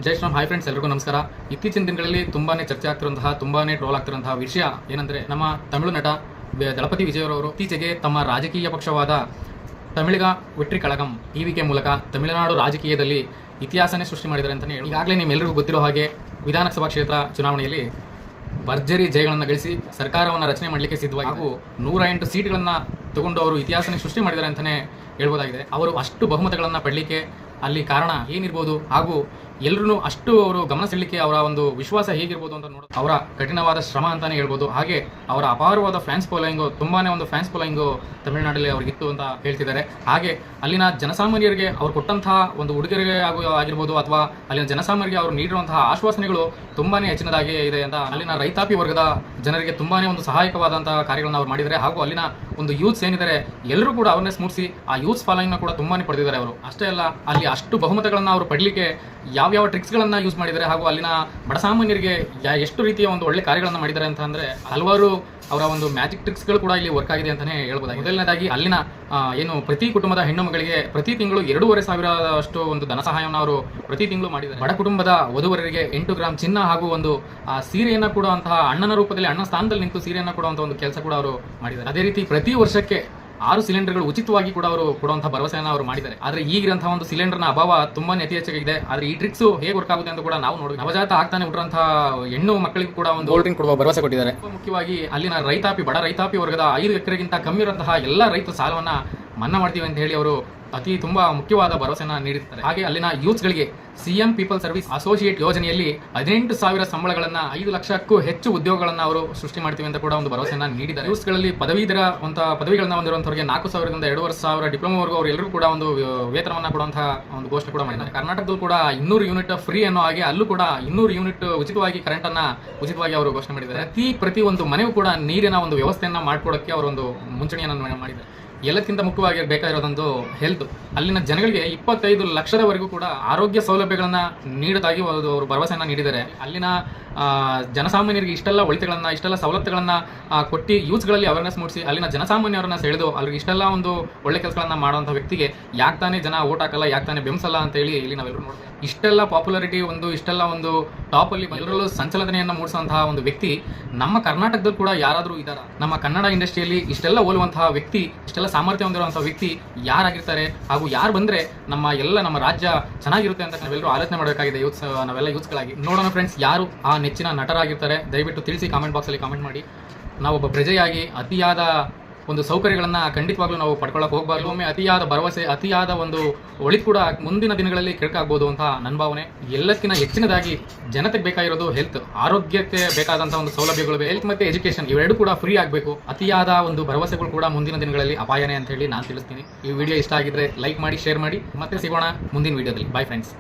ಜೈ Shriram. Hi friends, ಎಲ್ರಿಗೂ ನಮಸ್ಕಾರ. ಇತ್ತೀಚಿನ ದಿನಗಳಲ್ಲಿ ತುಂಬಾನೇ ಚರ್ಚೆ ಆಗ್ತಿರುವಂತಹ, ತುಂಬಾನೇ ಟ್ರೋಲ್ ಆಗ್ತಿರುವಂತಹ ವಿಷಯ ಏನಂದ್ರೆ, ನಮ್ಮ ತಮಿಳು ನಟ ದಳಪತಿ ವಿಜಯ್ ಅವರು ಇತ್ತೀಚೆಗೆ ತಮ್ಮ ರಾಜಕೀಯ ಪಕ್ಷವಾದ ತಮಿಳಿಗ ವೆಟ್ರಿ ಕಳಗಂ ಟಿವಿಕೆ ಮೂಲಕ ತಮಿಳುನಾಡು ರಾಜಕೀಯದಲ್ಲಿ ಇತಿಹಾಸನೇ ಸೃಷ್ಟಿ ಮಾಡಿದ್ದಾರೆ ಅಂತಾನೆ ಹೇಳಿ. ಈಗಾಗಲೇ ನಿಮ್ಮೆಲ್ಲರಿಗೂ ಗೊತ್ತಿರೋ ಹಾಗೆ ವಿಧಾನಸಭಾ ಕ್ಷೇತ್ರ ಚುನಾವಣೆಯಲ್ಲಿ ಭರ್ಜರಿ ಜಯಗಳನ್ನು ಗಳಿಸಿ ಸರ್ಕಾರವನ್ನು ರಚನೆ ಮಾಡಲಿಕ್ಕೆ ಸಿದ್ಧವಾಗಿ ಹಾಗೂ 108 ಸೀಟ್ಗಳನ್ನು ತಗೊಂಡು ಅವರು ಇತಿಹಾಸನೇ ಸೃಷ್ಟಿ ಮಾಡಿದ್ದಾರೆ ಅಂತಾನೆ ಹೇಳ್ಬೋದಾಗಿದೆ. ಅವರು ಅಷ್ಟು ಬಹುಮತಗಳನ್ನು ಪಡಲಿಕ್ಕೆ ಅಲ್ಲಿ ಕಾರಣ ಏನಿರ್ಬೋದು ಹಾಗೂ ಎಲ್ಲರೂ ಅಷ್ಟು ಅವರು ಗಮನ ಸೆಳಲಿಕ್ಕೆ ಅವರ ಒಂದು ವಿಶ್ವಾಸ ಹೇಗಿರ್ಬೋದು ಅಂತ ನೋಡೋದು ಅವರ ಕಠಿಣವಾದ ಶ್ರಮ ಅಂತಾನೆ ಹೇಳ್ಬೋದು. ಹಾಗೆ ಅವರ ಅಪಾರವಾದ ಫ್ಯಾನ್ಸ್ ಫಾಲೋಯಿಂಗು, ತುಂಬಾನೇ ಒಂದು ಫ್ಯಾನ್ಸ್ ಫಾಲೋಯಿಂಗು ತಮಿಳುನಾಡಲ್ಲಿ ಅವ್ರಿಗಿತ್ತು ಅಂತ ಹೇಳ್ತಿದ್ದಾರೆ. ಹಾಗೆ ಅಲ್ಲಿನ ಜನಸಾಮಾನ್ಯರಿಗೆ ಅವ್ರು ಕೊಟ್ಟಂತಹ ಒಂದು ಉಡುಗೊರೆ ಆಗಿರ್ಬೋದು ಅಥವಾ ಅಲ್ಲಿನ ಜನಸಾಮಾನ್ಯರಿಗೆ ಅವರು ನೀಡಿರುವಂತಹ ಆಶ್ವಾಸನೆಗಳು ತುಂಬಾನೇ ಹೆಚ್ಚಿನದಾಗಿ ಇದೆ ಅಂತ ಅಲ್ಲಿನ ರೈತಾಪಿ ವರ್ಗದ ಜನರಿಗೆ ತುಂಬಾನೇ ಒಂದು ಸಹಾಯಕವಾದಂತಹ ಕಾರ್ಯಗಳನ್ನು ಅವ್ರು ಮಾಡಿದ್ದಾರೆ. ಹಾಗೂ ಅಲ್ಲಿನ ಒಂದು ಯೂತ್ಸ್ ಏನಿದ್ದಾರೆ ಎಲ್ಲರೂ ಕೂಡ ಅವೇರ್ನೆಸ್ ಮೂಡಿಸಿ ಆ ಯೂತ್ಸ್ ಫಾಲೋಯಿಂಗ್ನ ಕೂಡ ತುಂಬಾನೇ ಪಡೆದಿದ್ದಾರೆ ಅವರು. ಅಷ್ಟೇ ಅಲ್ಲ, ಅಲ್ಲಿ ಅಷ್ಟು ಬಹುಮತಗಳನ್ನು ಅವರು ಪಡಲಿಕ್ಕೆ ಯಾವ್ಯಾವ ಟ್ರಿಕ್ಸ್ಗಳನ್ನು ಯೂಸ್ ಮಾಡಿದ್ದಾರೆ ಹಾಗೂ ಅಲ್ಲಿನ ಬಡಸಾಮಾನ್ಯರಿಗೆ ಎಷ್ಟು ರೀತಿಯ ಒಂದು ಒಳ್ಳೆ ಕಾರ್ಯಗಳನ್ನು ಮಾಡಿದ್ದಾರೆ ಅಂತ ಅಂದ್ರೆ ಹಲವಾರು ಅವರ ಒಂದು ಮ್ಯಾಜಿಕ್ ಟ್ರಿಕ್ಸ್ಗಳು ಕೂಡ ಇಲ್ಲಿ ವರ್ಕ್ ಆಗಿದೆ ಅಂತಾನೆ ಹೇಳ್ಬೋದಾಗಿದೆ. ಮೊದಲನೇದಾಗಿ ಅಲ್ಲಿನ ಏನು ಪ್ರತಿ ಕುಟುಂಬದ ಹೆಣ್ಣು ಮಗಳಿಗೆ ಪ್ರತಿ ತಿಂಗಳು 2,500 ಅಷ್ಟು ಒಂದು ಧನ ಸಹಾಯವನ್ನು ಅವರು ಪ್ರತಿ ತಿಂಗಳು ಮಾಡಿದ್ದಾರೆ. ಬಡ ಕುಟುಂಬದ ವಧುವರರಿಗೆ 8 ಗ್ರಾಂ ಚಿನ್ನ ಹಾಗೂ ಒಂದು ಸೀರೆಯನ್ನು ಕೊಡುವಂತಹ ಅಣ್ಣನ ರೂಪದಲ್ಲಿ, ಅಣ್ಣ ಸ್ಥಾನದಲ್ಲಿ ನಿಂತು ಸೀರೆಯನ್ನು ಕೊಡುವಂತಹ ಒಂದು ಕೆಲಸ ಕೂಡ ಅವರು ಮಾಡಿದ್ದಾರೆ. ಅದೇ ರೀತಿ ಪ್ರತಿ ವರ್ಷಕ್ಕೆ 6 ಸಿಲಿಂಡರ್ಗಳು ಉಚಿತವಾಗಿ ಕೂಡ ಅವರು ಕೊಡುವಂತಹ ಭರವಸೆಯನ್ನು ಅವರು ಮಾಡಿದ್ದಾರೆ. ಆದರೆ ಈಗಿರುವಂತಹ ಒಂದು ಸಿಲಿಂಡರ್ನ ಅಭಾವ ತುಂಬಾನೇ ಅತಿ ಹೆಚ್ಚಾಗಿದೆ. ಆದರೆ ಈ ಟ್ರಿಕ್ಸ್ ಹೇಗೆ ವರ್ಕ್ ಆಗುತ್ತೆ ಅಂತ ಕೂಡ ನಾವು ನೋಡಿ, ನವಜಾತ ಆಗ್ತಾನೆ ಹುಟ್ಟುವಂತಹ ಹೆಣ್ಣು ಮಕ್ಕಳಿಗೂ ಕೂಡ ಒಂದು ಗೋಲ್ಡ್ ಡ್ರಿಂಕ್ ಕೊಡುವ ಭರವಸೆ ಕೊಟ್ಟಿದ್ದಾರೆ. ಮುಖ್ಯವಾಗಿ ಅಲ್ಲಿನ ಬಡ ರೈತಾಪಿ ವರ್ಗದ 5 ಎಕರೆಗಿಂತ ಕಮ್ಮಿ ಇರುವಂತಹ ಎಲ್ಲ ರೈತರ ಸಾಲವನ್ನ ಮನ್ನಾ ಮಾಡ್ತೀವಿ ಅಂತ ಹೇಳಿ ಅವರು ತುಂಬಾ ಮುಖ್ಯವಾದ ಭರವಸೆನ ನೀಡಿದ್ದಾರೆ. ಹಾಗೆ ಅಲ್ಲಿನ ಯೂತ್ಸ್ಗಳಿಗೆ ಸಿಎಂ ಪೀಪಲ್ ಸರ್ವಿಸ್ ಅಸೋಸಿಯೇಟ್ ಯೋಜನೆಯಲ್ಲಿ 18,000 ಸಂಬಳಗಳನ್ನ 5 ಲಕ್ಷಕ್ಕೂ ಹೆಚ್ಚು ಉದ್ಯೋಗಗಳನ್ನ ಅವರು ಸೃಷ್ಟಿ ಮಾಡ್ತೀವಿ ಅಂತ ಕೂಡ ಒಂದು ಭರವಸೆಯನ್ನ ನೀಡಿದ್ದಾರೆ. ಯೂತ್ಸ್ಗಳಲ್ಲಿ ಪದವಿಗಳನ್ನ ಹೊಂದಿರುವಂತವರಿಗೆ 4,000ದಿಂದ 2,500 ಡಿಪ್ಲೊಮಾವರೆಗೂ ಅವರು ಎಲ್ಲರೂ ಕೂಡ ಒಂದು ವೇತನವನ್ನ ಕೊಡುವಂತಹ ಒಂದು ಘೋಷಣೆ ಕೂಡ ಮಾಡಿದ್ದಾರೆ. ಕರ್ನಾಟಕದಲ್ಲೂ ಕೂಡ 200 ಯೂನಿಟ್ ಫ್ರೀ ಅನ್ನೋ ಹಾಗೆ ಅಲ್ಲೂ ಕೂಡ 200 ಯೂನಿಟ್ ಉಚಿತವಾಗಿ ಕರೆಂಟ್ ಅನ್ನ ಉಚಿತವಾಗಿ ಅವರು ಘೋಷಣೆ ಮಾಡಿದ್ದಾರೆ. ಪ್ರತಿ ಒಂದು ಮನೆಗೂ ಕೂಡ ನೀರಿನ ಒಂದು ವ್ಯವಸ್ಥೆಯನ್ನ ಮಾಡ್ಕೊಡಕ್ಕೆ ಅವರು ಒಂದು ಮುಂಚೂಣಿಯನ್ನು ಮಾಡಿದ್ದಾರೆ. ಎಲ್ಲಕ್ಕಿಂತ ಮುಖ್ಯವಾಗಿ ಬೇಕಾಗಿರೋದೊಂದು ಹೆಲ್ತ್. ಅಲ್ಲಿನ ಜನಗಳಿಗೆ 25 ಲಕ್ಷದವರೆಗೂ ಕೂಡ ಆರೋಗ್ಯ ಸೌಲಭ್ಯಗಳನ್ನ ನೀಡೋದಾಗಿ ಅವರು ಭರವಸೆಯನ್ನ ನೀಡಿದ್ದಾರೆ. ಅಲ್ಲಿನ ಜನಸಾಮಾನ್ಯರಿಗೆ ಇಷ್ಟೆಲ್ಲ ಒಳಿತುಗಳನ್ನ, ಇಷ್ಟೆಲ್ಲ ಸವಲತ್ತುಗಳನ್ನ ಕೊಟ್ಟು ಯೂತ್ಸ್ಗಳಲ್ಲಿ ಅವೇರ್ನೆಸ್ ಮೂಡಿಸಿ ಅಲ್ಲಿನ ಜನಸಾಮಾನ್ಯರನ್ನ ಸೆಳೆದು ಅವ್ರಿಗೆ ಇಷ್ಟೆಲ್ಲ ಒಂದು ಒಳ್ಳೆ ಕೆಲಸಗಳನ್ನ ಮಾಡುವಂಥ ವ್ಯಕ್ತಿಗೆ ಯಾಕ್ತಾನೆ ಜನ ಓಟ್ ಹಾಕಲ್ಲ, ಯಾಕ್ತಾನೆ ಬೆಂಬಸಲ್ಲ ಅಂತ ಹೇಳಿ ಇಲ್ಲಿ ನಾವೆಲ್ಲರೂ ನೋಡ್ತೀವಿ. ಇಷ್ಟೆಲ್ಲ ಪಾಪ್ಯುಲಾರಿಟಿ, ಇಷ್ಟೆಲ್ಲ ಒಂದು ಟಾಪ್ ಅಲ್ಲಿ ಎಲ್ಲರಲ್ಲೂ ಸಂಚಲನೆಯನ್ನ ಮೂಡಿಸುವಂತಹ ಒಂದು ವ್ಯಕ್ತಿ ನಮ್ಮ ಕರ್ನಾಟಕದಲ್ಲಿ ಕೂಡ ಯಾರಾದರೂ ಇದ್ದಾರಾ? ನಮ್ಮ ಕನ್ನಡ ಇಂಡಸ್ಟ್ರಿಯಲ್ಲಿ ಇಷ್ಟೆಲ್ಲ ಹೋಲುವಂತಹ ವ್ಯಕ್ತಿ, ಇಷ್ಟೆಲ್ಲ ಸಾಮರ್ಥ್ಯ ಹೊಂದಿರುವಂತಹ ವ್ಯಕ್ತಿ ಯಾರಾಗಿರ್ತಾರೆ? ಹಾಗೂ ಯಾರು ಬಂದ್ರೆ ನಮ್ಮ ರಾಜ್ಯ ಚೆನ್ನಾಗಿರುತ್ತೆ ಅಂತ ನಾವೆಲ್ಲರೂ ಆಲೋಚನೆ ಮಾಡಬೇಕಾಗಿದೆ. ನಾವೆಲ್ಲ ಯೂತ್ಸ್ಗಳಾಗಿ ನೋಡೋಣ ಫ್ರೆಂಡ್ಸ್, ಯಾರು ಆ ನೆಚ್ಚಿನ ನಟರಾಗಿರ್ತಾರೆ ದಯವಿಟ್ಟು ತಿಳಿಸಿ, ಕಾಮೆಂಟ್ ಬಾಕ್ಸಲ್ಲಿ ಕಾಮೆಂಟ್ ಮಾಡಿ. ನಾವೊಬ್ಬ ಪ್ರಜೆಯಾಗಿ ಅತಿಯಾದ ಒಂದು ಸೌಕರ್ಯಗಳನ್ನ ಖಂಡಿತವಾಗ್ಲೂ ನಾವು ಪಡ್ಕೊಳ್ಳೋಕೆ ಹೋಗಬಾರ್ದು. ಒಮ್ಮೆ ಅತಿಯಾದ ಭರವಸೆ, ಅತಿಯಾದ ಒಂದು ಒಳಿತು ಕೂಡ ಮುಂದಿನ ದಿನಗಳಲ್ಲಿ ಕೆಡಕಾಗ್ಬೋದು ಅಂತ ನನ್ನ ಭಾವನೆ. ಎಲ್ಲಕ್ಕಿಂತ ಹೆಚ್ಚಿನದಾಗಿ ಜನತೆಗೆ ಬೇಕಾಗಿರೋದು ಹೆಲ್ತ್, ಆರೋಗ್ಯಕ್ಕೆ ಬೇಕಾದಂತಹ ಒಂದು ಸೌಲಭ್ಯಗಳು, ಹೆಲ್ತ್ ಮತ್ತೆ ಎಜುಕೇಶನ್ ಇವೆರಡು ಕೂಡ ಫ್ರೀ ಆಗಬೇಕು. ಅತಿಯಾದ ಒಂದು ಭರವಸೆಗಳು ಕೂಡ ಮುಂದಿನ ದಿನಗಳಲ್ಲಿ ಅಪಾಯನೇ ಅಂತ ಹೇಳಿ ನಾನು ತಿಳಿಸ್ತೀನಿ. ಈ ವಿಡಿಯೋ ಇಷ್ಟ ಆಗಿದ್ರೆ ಲೈಕ್ ಮಾಡಿ, ಶೇರ್ ಮಾಡಿ. ಮತ್ತೆ ಸಿಗೋಣ ಮುಂದಿನ ವಿಡಿಯೋದಲ್ಲಿ. By friends.